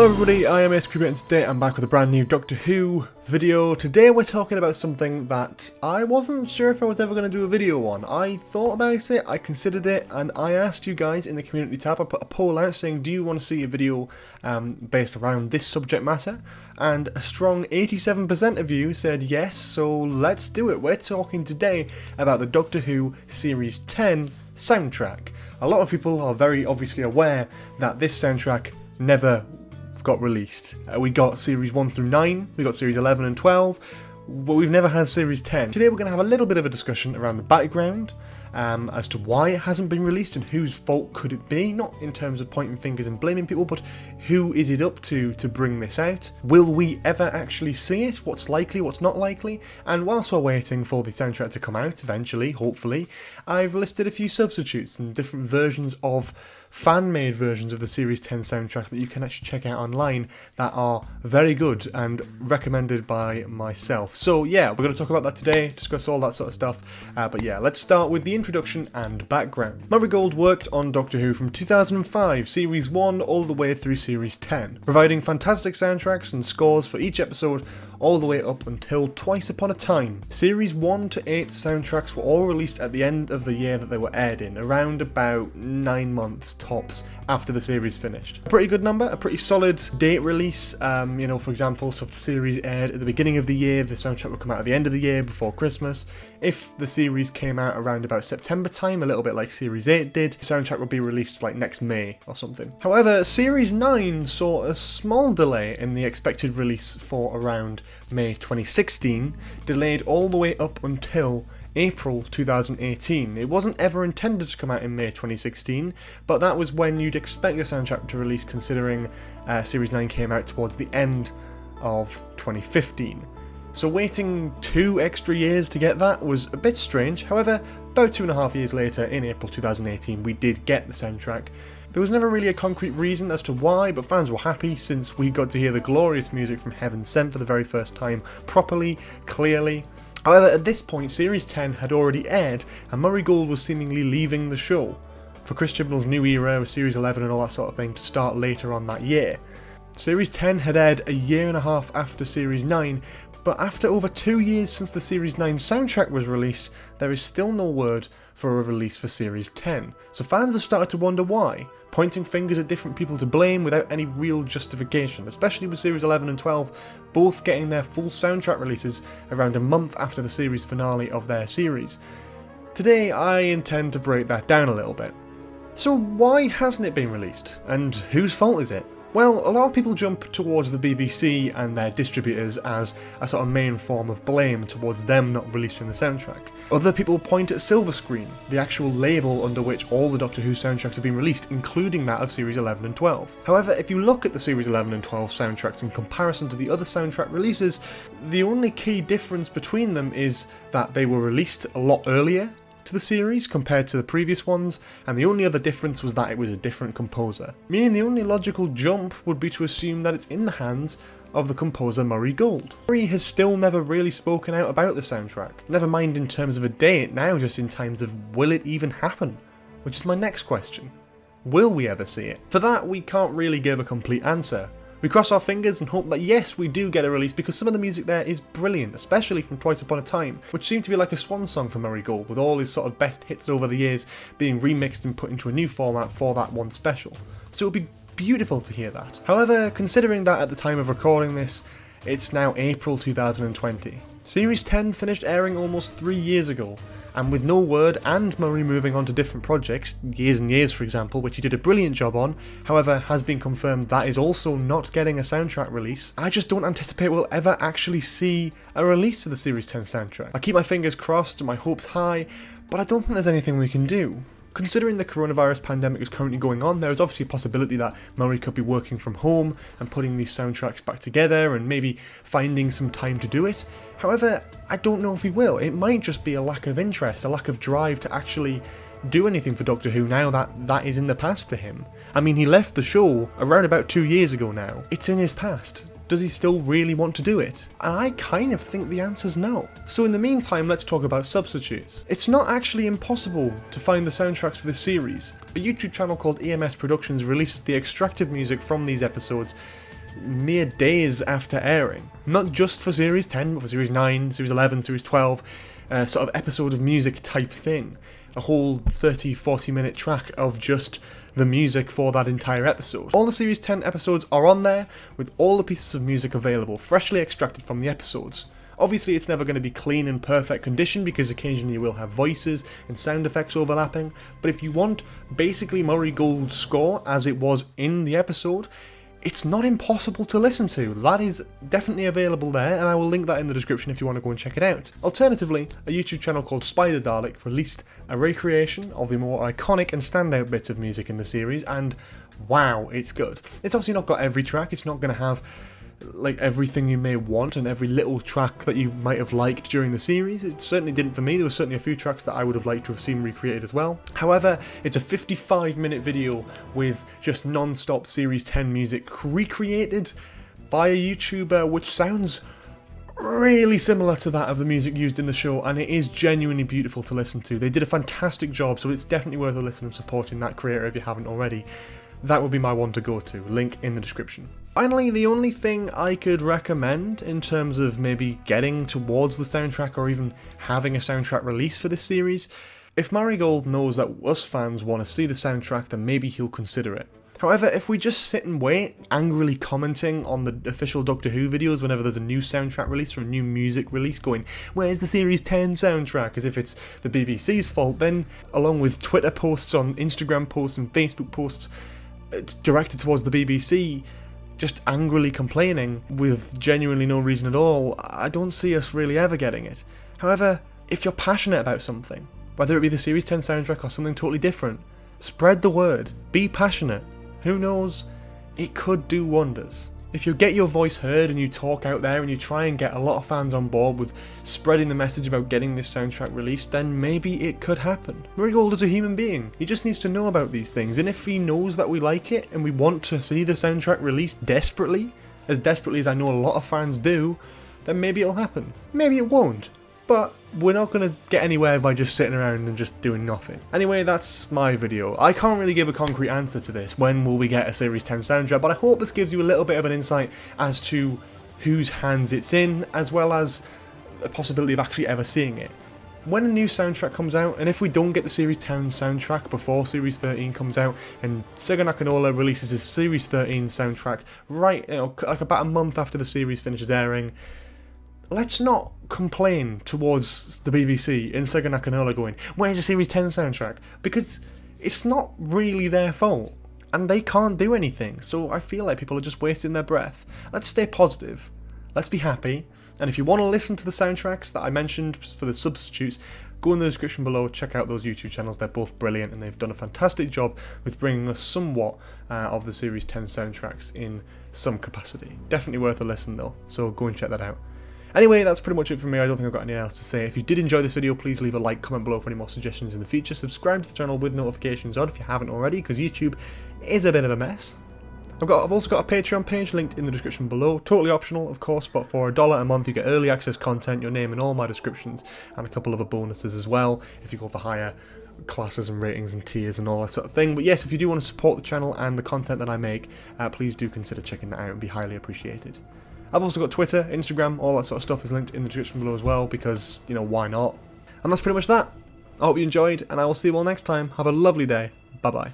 Hello everybody, I am Hetsko and today I'm back with a brand new Doctor Who video. Today we're talking about something that I wasn't sure if I was ever going to do a video on. I thought about it, I considered it, and I asked you guys in the community tab. I put a poll out saying, do you want to see a video based around this subject matter? And a strong 87% of you said yes, so let's do it. We're talking today about the Doctor Who Series 10 soundtrack. A lot of people are very obviously aware that this soundtrack never got released. We got series 1 through 9, we got series 11 and 12, but we've never had series 10. Today we're going to have a little bit of a discussion around the background as to why it hasn't been released and whose fault could it be, not in terms of pointing fingers and blaming people, but who is it up to bring this out? Will we ever actually see it? What's likely, what's not likely? And whilst we're waiting for the soundtrack to come out eventually, hopefully, I've listed a few substitutes and different versions of fan-made versions of the Series 10 soundtrack that you can actually check out online that are very good and recommended by myself. So yeah, we're going to talk about that today, discuss all that sort of stuff, but yeah, let's start with the introduction and background. Murray Gold worked on Doctor Who from 2005, Series 1 all the way through Series 10, providing fantastic soundtracks and scores for each episode all the way up until Twice Upon a Time. Series 1 to 8 soundtracks were all released at the end of the year that they were aired in, around about 9 months tops after the series finished. A pretty good number, a pretty solid date release. You know, for example, so the series aired at the beginning of the year, the soundtrack would come out at the end of the year before Christmas. If the series came out around about September time, a little bit like Series 8 did, the soundtrack would be released like next May or something. However, Series 9 saw a small delay in the expected release for around May 2016, delayed all the way up until April 2018. It wasn't ever intended to come out in May 2016, but that was when you'd expect the soundtrack to release, considering Series 9 came out towards the end of 2015. So waiting 2 extra years to get that was a bit strange. However, about 2.5 years later, in April 2018, we did get the soundtrack. There was never really a concrete reason as to why, but fans were happy since we got to hear the glorious music from Heaven Sent for the very first time, properly, clearly. However, at this point, Series 10 had already aired, and Murray Gold was seemingly leaving the show, for Chris Chibnall's new era with Series 11 and all that sort of thing to start later on that year. Series 10 had aired a year and a half after Series 9, but after over 2 years since the Series 9 soundtrack was released, there is still no word for a release for Series 10. So fans have started to wonder why, pointing fingers at different people to blame without any real justification, especially with Series 11 and 12 both getting their full soundtrack releases around a month after the series finale of their series. Today I intend to break that down a little bit. So why hasn't it been released, and whose fault is it? Well, a lot of people jump towards the BBC and their distributors as a sort of main form of blame towards them not releasing the soundtrack. Other people point at Silver Screen, the actual label under which all the Doctor Who soundtracks have been released, including that of Series 11 and 12. However, if you look at the Series 11 and 12 soundtracks in comparison to the other soundtrack releases, the only key difference between them is that they were released a lot earlier to the series compared to the previous ones, and the only other difference was that it was a different composer. Meaning the only logical jump would be to assume that it's in the hands of the composer Murray Gold. Murray has still never really spoken out about the soundtrack, never mind in terms of a date, now just in terms of will it even happen? Which is my next question. Will we ever see it? For that, we can't really give a complete answer. We cross our fingers and hope that yes, we do get a release, because some of the music there is brilliant, especially from Twice Upon a Time, which seemed to be like a swan song for Murray Gold, with all his sort of best hits over the years being remixed and put into a new format for that one special. So it would be beautiful to hear that. However, considering that at the time of recording this, it's now April 2020. Series 10 finished airing almost 3 years ago, and with no word and Murray moving on to different projects, Years and Years for example, which he did a brilliant job on, however has been confirmed that is also not getting a soundtrack release, I just don't anticipate we'll ever actually see a release for the Series 10 soundtrack. I keep my fingers crossed and my hopes high, but I don't think there's anything we can do. Considering the coronavirus pandemic is currently going on, there is obviously a possibility that Murray could be working from home and putting these soundtracks back together and maybe finding some time to do it. However, I don't know if he will. It might just be a lack of interest, a lack of drive to actually do anything for Doctor Who now that that is in the past for him. I mean, he left the show around about 2 years ago now. It's in his past. Does he still really want to do it? And I kind of think the answer's no. So in the meantime, let's talk about substitutes. It's not actually impossible to find the soundtracks for this series. A YouTube channel called EMS Productions releases the extracted music from these episodes mere days after airing. Not just for Series 10, but for Series 9, Series 11, Series 12, sort of episode of music type thing. A whole 30-40 minute track of just the music for that entire episode. All the Series 10 episodes are on there, with all the pieces of music available, freshly extracted from the episodes. Obviously it's never going to be clean and perfect condition because occasionally you will have voices and sound effects overlapping, but if you want basically Murray Gold's score as it was in the episode, it's not impossible to listen to. That is definitely available there, and I will link that in the description if you want to go and check it out. Alternatively, a YouTube channel called Spider Dalek released a recreation of the more iconic and standout bits of music in the series, and wow, it's good. It's obviously not got every track, it's not going to have like everything you may want and every little track that you might have liked during the series. It certainly didn't for me. There were certainly a few tracks that I would have liked to have seen recreated as well. However, it's a 55-minute video with just non-stop Series 10 music recreated by a YouTuber, which sounds really similar to that of the music used in the show, and it is genuinely beautiful to listen to. They did a fantastic job, so it's definitely worth a listen and supporting that creator if you haven't already. That would be my one to go to, link in the description. Finally, the only thing I could recommend in terms of maybe getting towards the soundtrack or even having a soundtrack release for this series, if Murray Gold knows that us fans want to see the soundtrack, then maybe he'll consider it. However, if we just sit and wait, angrily commenting on the official Doctor Who videos whenever there's a new soundtrack release or a new music release going, where's the Series 10 soundtrack, as if it's the BBC's fault, then along with Twitter posts, on Instagram posts and Facebook posts directed towards the BBC, just angrily complaining with genuinely no reason at all, I don't see us really ever getting it. However, if you're passionate about something, whether it be the Series 10 soundtrack or something totally different, spread the word, be passionate. Who knows, it could do wonders. If you get your voice heard and you talk out there and you try and get a lot of fans on board with spreading the message about getting this soundtrack released, then maybe it could happen. Murray Gold is a human being. He just needs to know about these things, and if he knows that we like it and we want to see the soundtrack released desperately as I know a lot of fans do, then maybe it'll happen. Maybe it won't. But we're not going to get anywhere by just sitting around and just doing nothing. Anyway, that's my video. I can't really give a concrete answer to this. When will we get a Series 10 soundtrack? But I hope this gives you a little bit of an insight as to whose hands it's in, as well as the possibility of actually ever seeing it. When a new soundtrack comes out, and if we don't get the Series 10 soundtrack before Series 13 comes out, and Sega Nakanola releases his Series 13 soundtrack right, like about a month after the series finishes airing, let's not complain towards the BBC and Sega Nakanola going, where's the Series 10 soundtrack? Because it's not really their fault, and they can't do anything, so I feel like people are just wasting their breath. Let's stay positive, let's be happy, and if you want to listen to the soundtracks that I mentioned for the substitutes, go in the description below, check out those YouTube channels, they're both brilliant, and they've done a fantastic job with bringing us somewhat of the Series 10 soundtracks in some capacity. Definitely worth a listen though, so go and check that out. Anyway, that's pretty much it from me. I don't think I've got anything else to say. If you did enjoy this video, please leave a like, comment below for any more suggestions in the future. Subscribe to the channel with notifications on if you haven't already, because YouTube is a bit of a mess. I've also got a Patreon page linked in the description below. Totally optional, of course, but for $1 a month you get early access content, your name in all my descriptions, and a couple of other bonuses as well if you go for higher classes and ratings and tiers and all that sort of thing. But yes, if you do want to support the channel and the content that I make, please do consider checking that out. It would be highly appreciated. I've also got Twitter, Instagram, all that sort of stuff is linked in the description below as well, because, you know, why not? And that's pretty much that. I hope you enjoyed, and I will see you all next time. Have a lovely day. Bye-bye.